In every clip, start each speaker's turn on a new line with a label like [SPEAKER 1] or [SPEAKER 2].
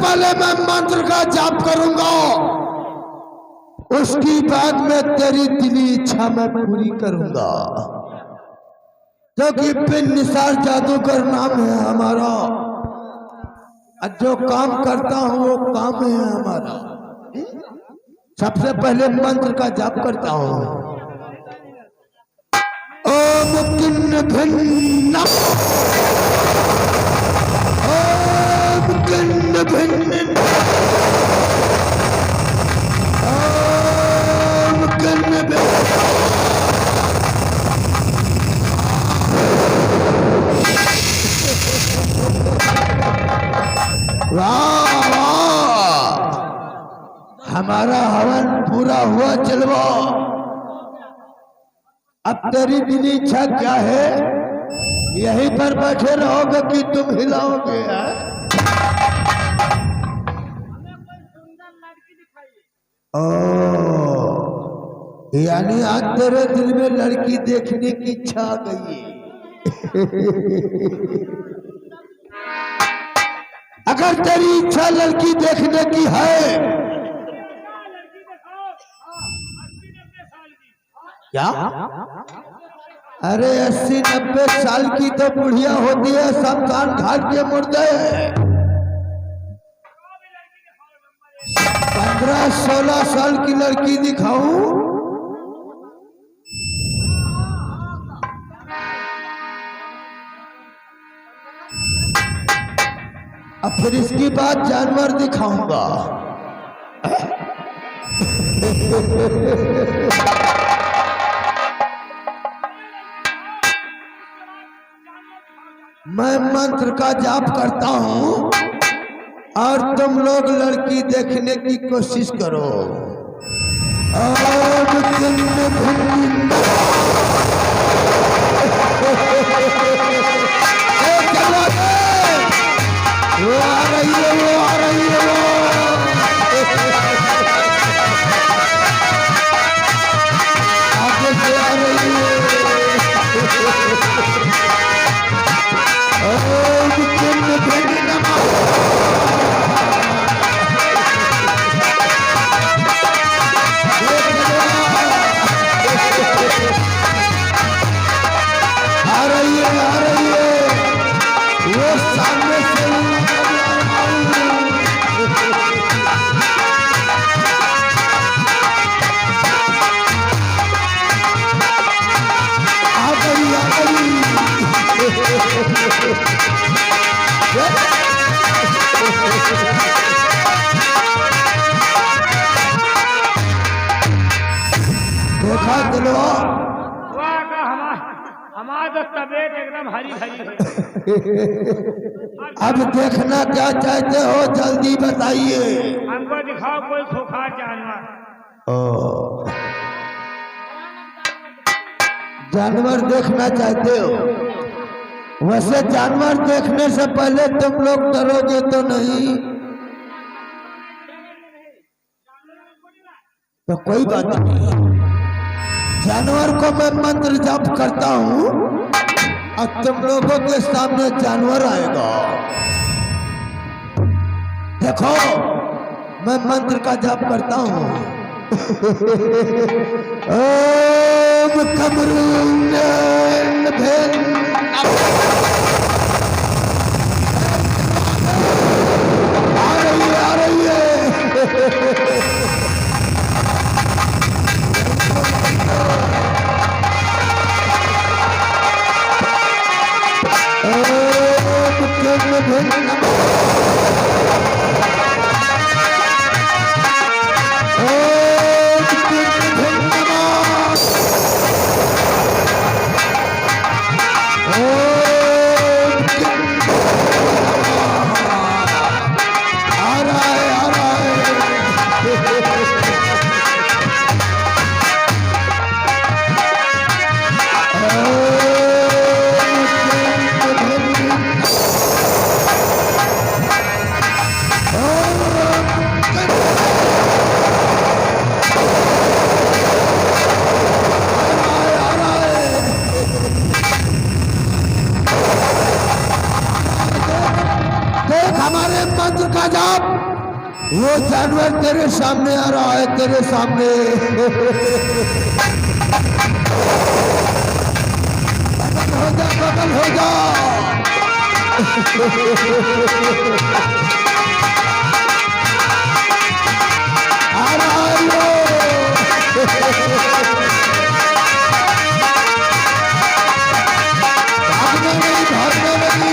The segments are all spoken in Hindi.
[SPEAKER 1] पहले मैं मंत्र का जाप करूंगा, उसकी बाद में तेरी दिली इच्छा मैं पूरी करूंगा। क्योंकि बिन निसार जादूगर नाम है हमारा, जो काम करता हूं वो काम है हमारा। सबसे पहले मंत्र का जाप करता हूं। ओम किन्न भिन्न, ओम किन्न भिन्न, ओम किन्न भिन्न। वाह वाह, हमारा हवन पूरा हुआ। चलवा, अब तेरी दिली इच्छा क्या है? यहीं पर बैठे रहोगे कि तुम हिलाओगे? ओ, यानी आज तेरे दिल में लड़की देखने की इच्छा आ गई है। अगर तेरी इच्छा लड़की देखने की है, क्या? अरे 80-90 साल की तो बुढ़िया होती है, शमशान घाट के मुर्दे। 15-16 साल की लड़की दिखाऊं? अब फिर इसकी बाद जानवर दिखाऊंगा। मैं मंत्र का जाप करता हूं और तुम लोग लड़की देखने की कोशिश करो। वो आ रही है, वो आ रही है, वो आगे से आ रही है। आ रही है, आ रही है, वो सामने से आ गई, आ गई। देखा दिलो,
[SPEAKER 2] हमारा तो तबीयत एकदम हरी भरी है।
[SPEAKER 1] अब देखना क्या चाहते हो, जल्दी बताइए।
[SPEAKER 2] हमको दिखाओ कोई खूंखार जानवर।
[SPEAKER 1] जानवर देखना चाहते हो? वैसे जानवर देखने से पहले तुम लोग डरोगे तो नहीं? तो कोई बात नहीं, जानवर को मैं मंत्र जाप करता हूं और तुम लोगों के सामने जानवर आएगा। देखो, मैं मंत्र का जाप करता हूं। ओम कमरून आ रही है, आ रही है। Oh! मंत्र का जाप, वो जानवर तेरे सामने आ रहा है, तेरे सामने। बदल हो जा आ रहा है वो। भागने नहीं, भागने नहीं।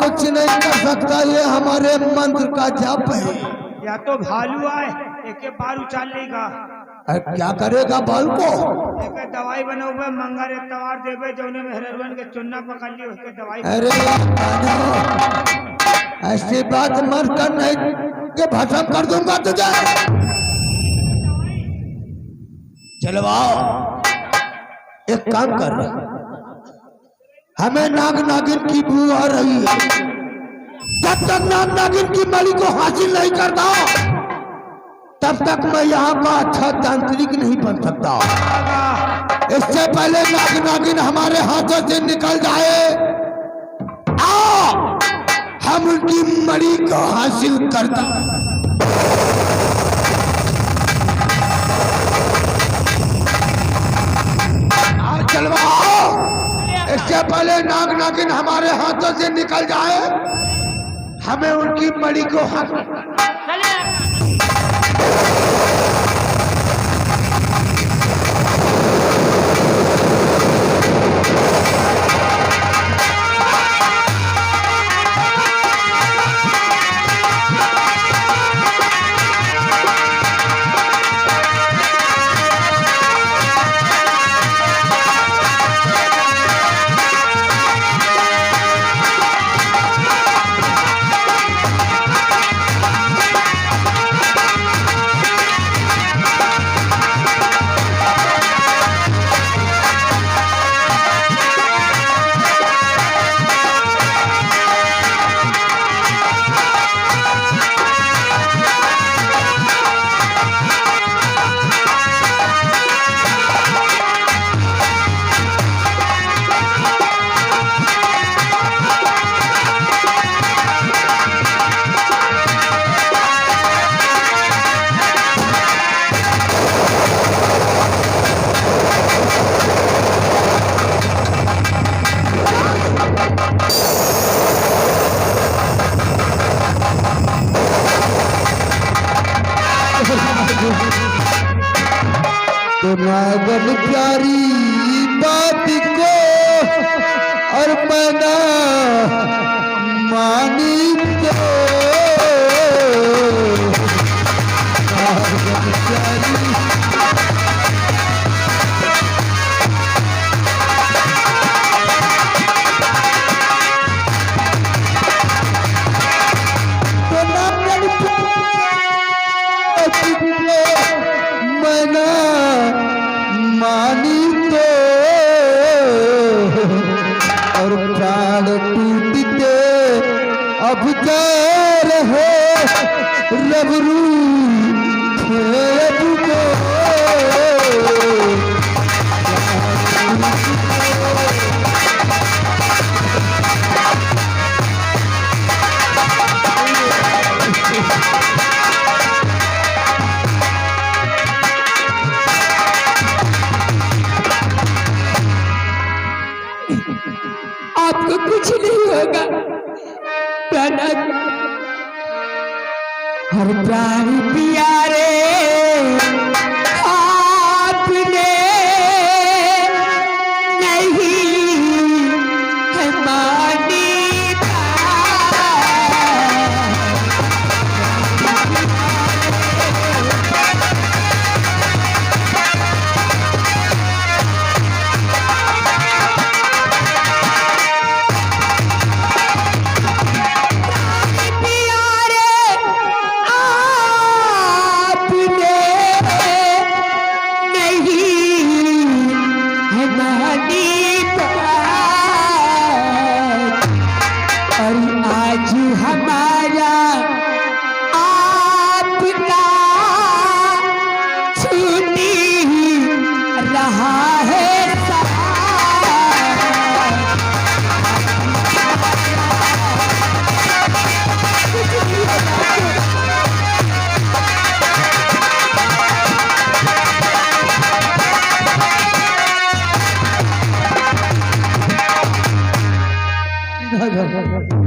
[SPEAKER 1] कुछ नहीं कर सकता, ये हमारे मंत्र का जाप है।
[SPEAKER 2] या तो भालू आए एक बार उछाल लेगा।
[SPEAKER 1] क्या करेगा बाल को?
[SPEAKER 2] एक दवाई बने हुए मंगर तवार देवे जौने में हरवन के चुन्ना पकड़ ली उसके दवाई।
[SPEAKER 1] अरे ऐसी बात मत कर, नहीं कि भस्म कर दूंगा तुझे। चलवाओ, एक काम कर, हमें नाग नागिन की बू आ रही है। जब तक नाग नागिन की मणि को हासिल नहीं करता तब तक मैं यहाँ का अच्छा तांत्रिक नहीं बन सकता। इससे पहले नाग नागिन हमारे हाथों से निकल जाए, आओ हम उनकी मणि को हासिल करता। चलवाओ, इससे पहले नाग नागिन हमारे हाथों से निकल जाए, हमें उनकी मणि को तो नागन प्यारी बात को और मना मानी तो नागन प्यारी तो नागन मना मानी तो और प्राण टूटते अब जा रहे रबरू हर प्राणी प्यारे आपने नहीं है मानी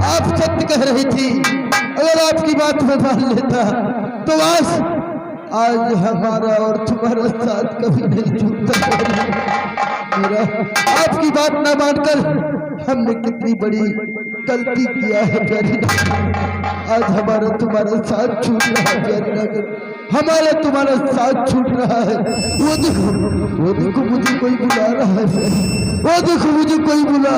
[SPEAKER 1] आप सत्य कह रही थी। अगर आपकी बात में मान लेता तो बस आज हमारा और तुम्हारा साथ कभी नहीं छूटता। मेरा आपकी बात ना मानकर हमने कितनी बड़ी गलती किया है प्यारी नागर। आज हमारा तुम्हारा साथ छूट रहा है प्यारी नागर, हमारा तुम्हारा साथ छूट रहा है। वो देखो मुझे कोई बुला रहा है, वो देखो मुझे कोई बुला।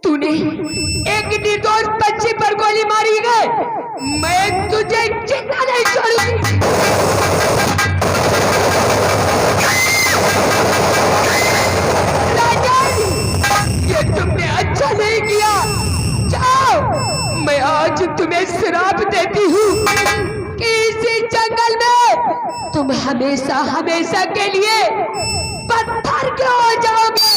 [SPEAKER 3] तूने एक निर्दोष बच्चे पर गोली मारी है, मैं तुझे जिंदा नहीं छोड़ूंगी। राजन, ये तुमने अच्छा नहीं किया। जाओ, मैं आज तुम्हें श्राप देती हूँ कि इसी जंगल में तुम हमेशा हमेशा के लिए पत्थर के हो जाओगे।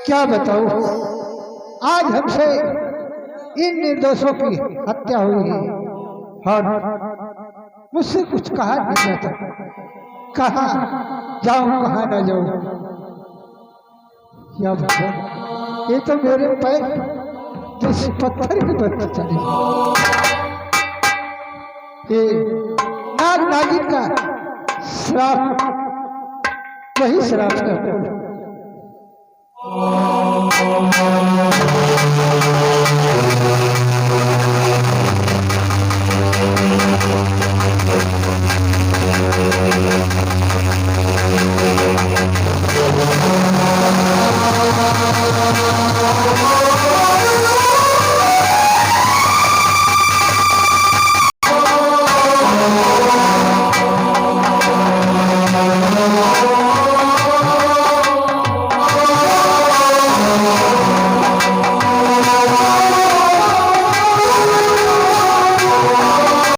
[SPEAKER 1] क्या बताऊं, आज हमसे इन निर्दोषों की हत्या हुई है और मुझसे कुछ कहा नहीं जाता। कहाँ जाऊं कहाँ न जाऊं, क्या बताऊं। ये तो मेरे पैर जैसे पत्थर के बनते चले। ये नाग नागिन का श्राप, वही श्राप है।